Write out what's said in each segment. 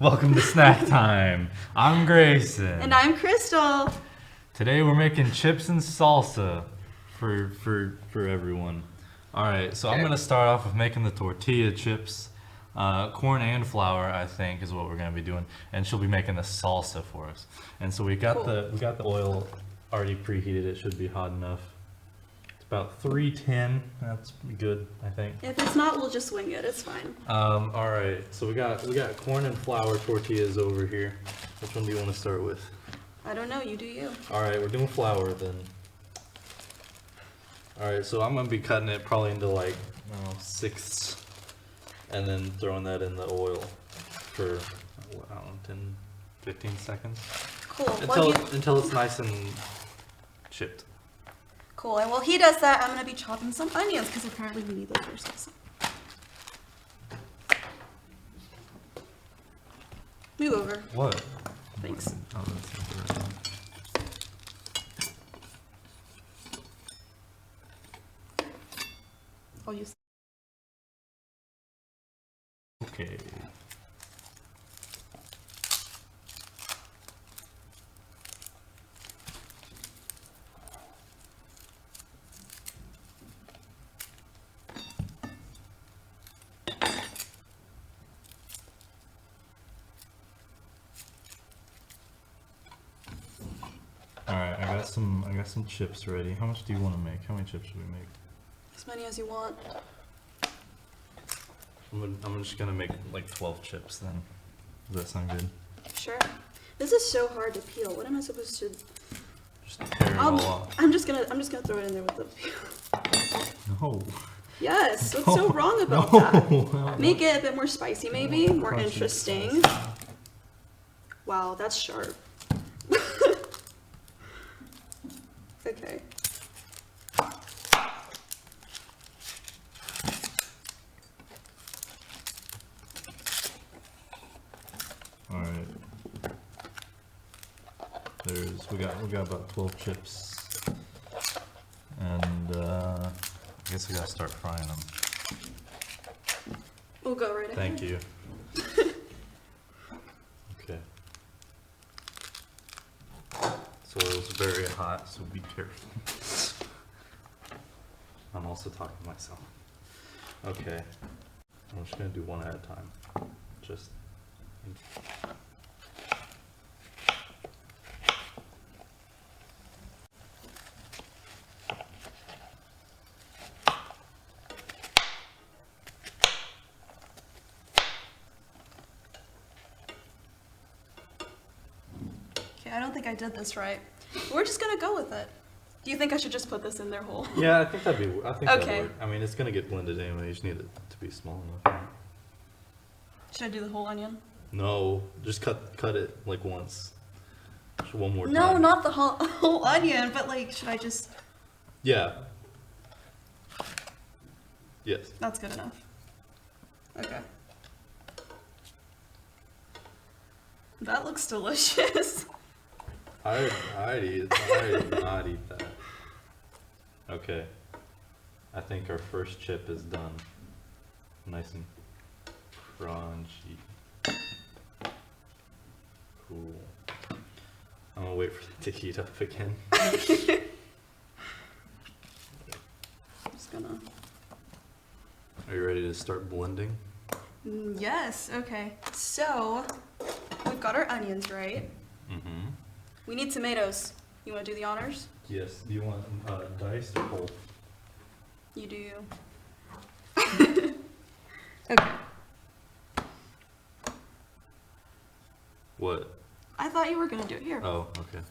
Welcome to snack time. I'm Grayson. And I'm Crystal. Today we're making chips and salsa for everyone. All right, so I'm gonna start off with making the tortilla chips. Corn and flour, I think, is what we're gonna be doing, and she'll be making the salsa for us. And so we got the oil already preheated. It should be hot enough. It's about 310. That's good, I think. If it's not, we'll just wing it. It's fine. All right, so we got corn and flour tortillas over here. Which one do you want to start with? I don't know. You do you. All right, we're doing flour then. All right, so I'm gonna be cutting it probably into like sixths, and then throwing that in the oil for I don't know, 10, 15 seconds. Cool. Until it's nice and chipped. Cool. And while he does that, I'm gonna be chopping some onions because apparently we need those for salsa. Move over. What? Thanks. Oh, that's right. I'll use. Okay. Alright, I got some chips ready. How much do you want to make? How many chips should we make? As many as you want. I'm just gonna make like 12 chips then. Does that sound good? Sure. This is so hard to peel. What am I supposed to? Just tear it all off. I'm just gonna throw it in there with the peel. No. Yes. What's so wrong about that? Make it a bit more spicy, maybe more interesting. Wow, that's sharp. Okay. All right. We got about 12 chips, and I guess we gotta start frying them. We'll go right ahead. Thank you. Okay. So it's very hot, so be careful. I'm also talking to myself. Okay. I'm just gonna do one at a time. Just. I don't think I did this right. We're just gonna go with it. Do you think I should just put this in their hole? Yeah, I think that'd Okay. work. I mean, it's gonna get blended anyway. You just need it to be small enough. Should I do the whole onion? No, just cut it like once. Just one more time. No, not the whole onion, but like, should I just? Yeah. Yes. That's good enough. Okay. That looks delicious. I'd not eat that. Okay. I think our first chip is done. Nice and crunchy. Cool. I'm gonna wait for it to heat up again. I'm just gonna. Are you ready to start blending? Yes, okay. So, we've got our onions, right? Mm-hmm. We need tomatoes. You want to do the honors? Yes. Do you want diced or whole? You do you. Okay. What? I thought you were gonna do it here. Oh, okay.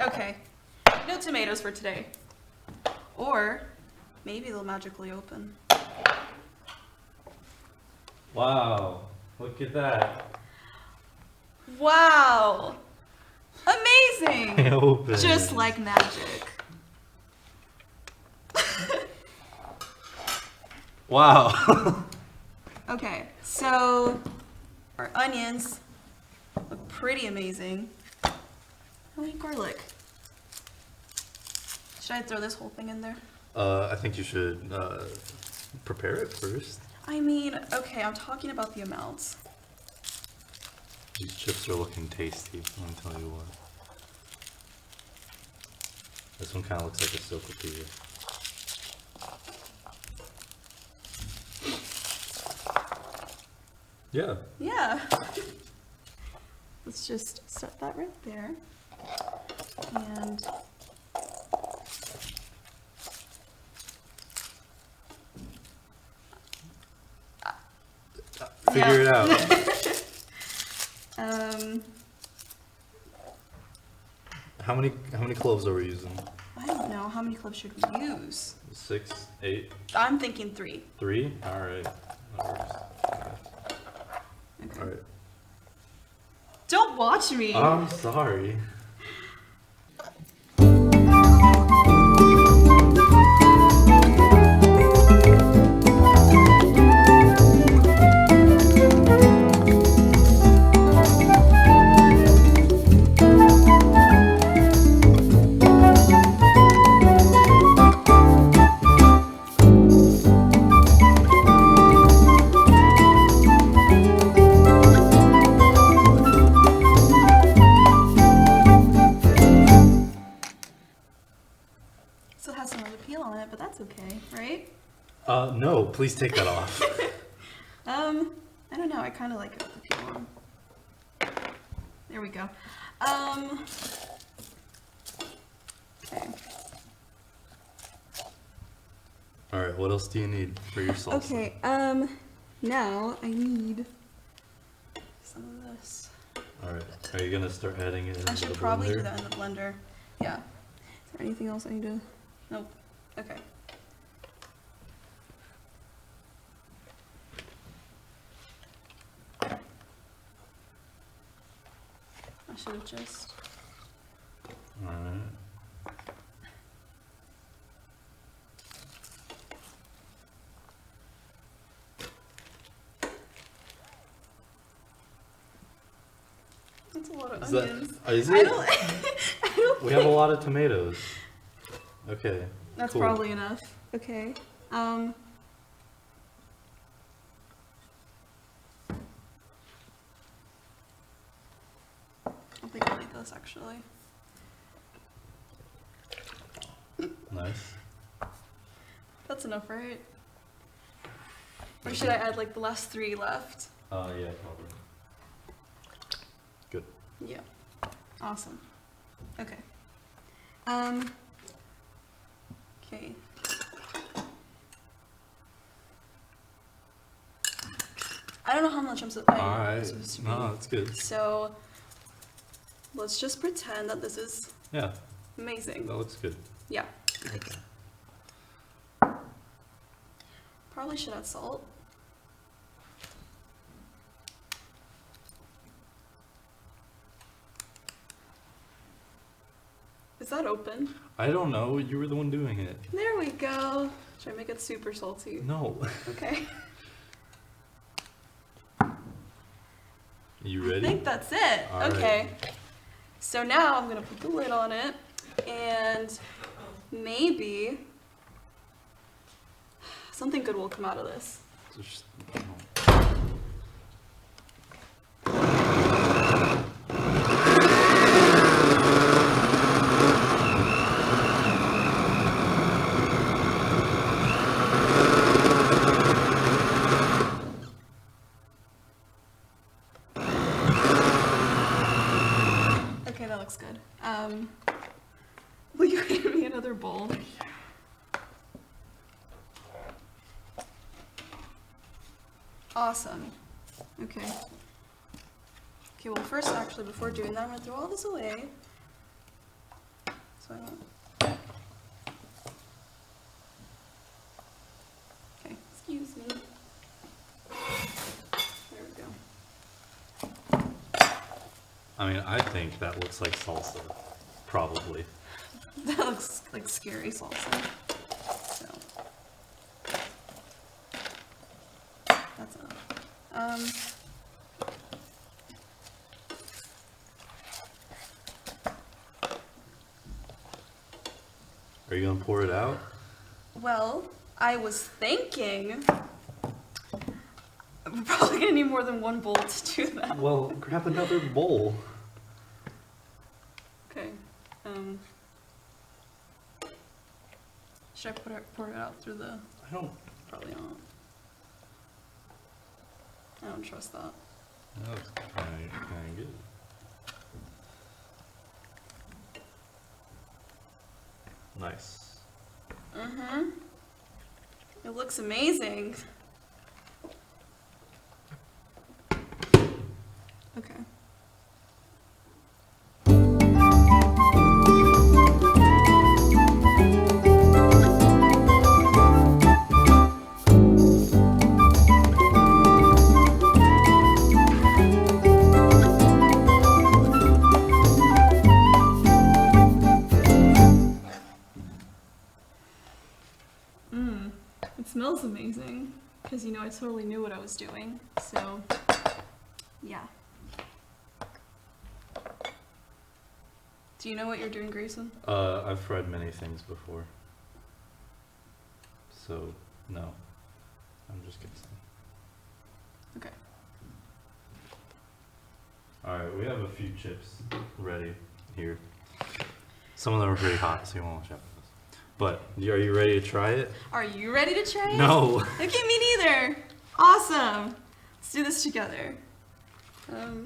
Okay. No tomatoes for today. Or maybe they'll magically open. Wow, look at that. Wow! Amazing! Open. Just like magic. Wow. Okay, so our onions look pretty amazing. I like garlic. Should I throw this whole thing in there? I think you should prepare it first. I mean, okay, I'm talking about the amounts. These chips are looking tasty, let me tell you what. This one kind of looks like a silkapilla. Yeah. Yeah. Let's just set that right there. And Figure it out. How many cloves are we using? I don't know. How many cloves should we use? 6, 8, I'm thinking 3. 3? Alright. That works. Okay. Alright. Don't watch me. I'm sorry. Still has some of the peel on it, but that's okay, right? No, please take that off. I don't know. I kind of like it with the peel on. There we go. Okay. Alright, what else do you need for your salsa? Okay, now I need some of this. Alright, are you gonna start adding it I into should the probably blender? do that in the blender. Yeah. Is there anything else I need to? Nope. Okay. I should have just. Alright. That's a lot of Is onions. Is I it? don't. I don't. We have a lot of tomatoes. Okay. That's cool. probably enough. Okay. I think I like this actually. Nice. That's enough, right? Or should I add like the last 3 left? Yeah, probably. Good. Yeah. Awesome. Okay. Okay. I don't know how much I'm Alright. supposed to be. No, that's good. So let's just pretend that this is Yeah, amazing. that looks good. Yeah. Probably should add salt. Is that open? I don't know. You were the one doing it. There we go. Should I make it super salty? No. Okay. You I ready? think that's it. All right. Okay. So now I'm gonna put the lid on it, and maybe something good will come out of this. Just, Okay, that looks good. Will you hand me another bowl? Awesome. Okay. Okay, well first actually before doing that I'm gonna throw all this away. So I don't. Okay, excuse me. I mean, I think that looks like salsa. Probably. That looks like scary salsa. So that's enough. Are you gonna pour it out? Well, I was thinking we're probably gonna need more than one bowl to do that. Well, grab another bowl. Okay. Should I pour it out through the? I don't. Probably not. I don't trust that. That was kind of good. Nice. Mm-hmm. It looks amazing. Okay. It smells amazing, because I totally knew what I was doing, so yeah. Do you know what you're doing, Grayson? I've fried many things before. So, no. I'm just kidding. Okay. Alright, we have a few chips ready here. Some of them are pretty hot, so you won't watch out for this. But, are you ready to try it? Are you ready to try it? No! Okay, me neither! Awesome! Let's do this together. Oh,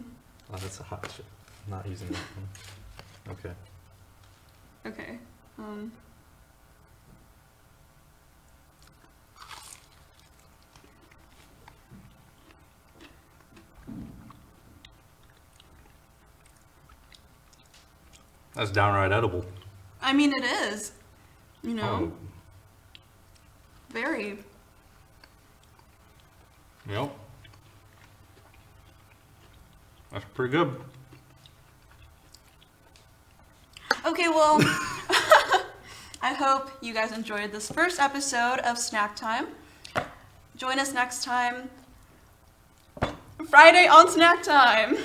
that's a hot chip. I'm not using that one. Okay. Okay. That's downright edible. I mean, it is. Oh. Very. Yep. That's pretty good. Okay, well, I hope you guys enjoyed this first episode of Snack Time. Join us next time, Friday on Snack Time.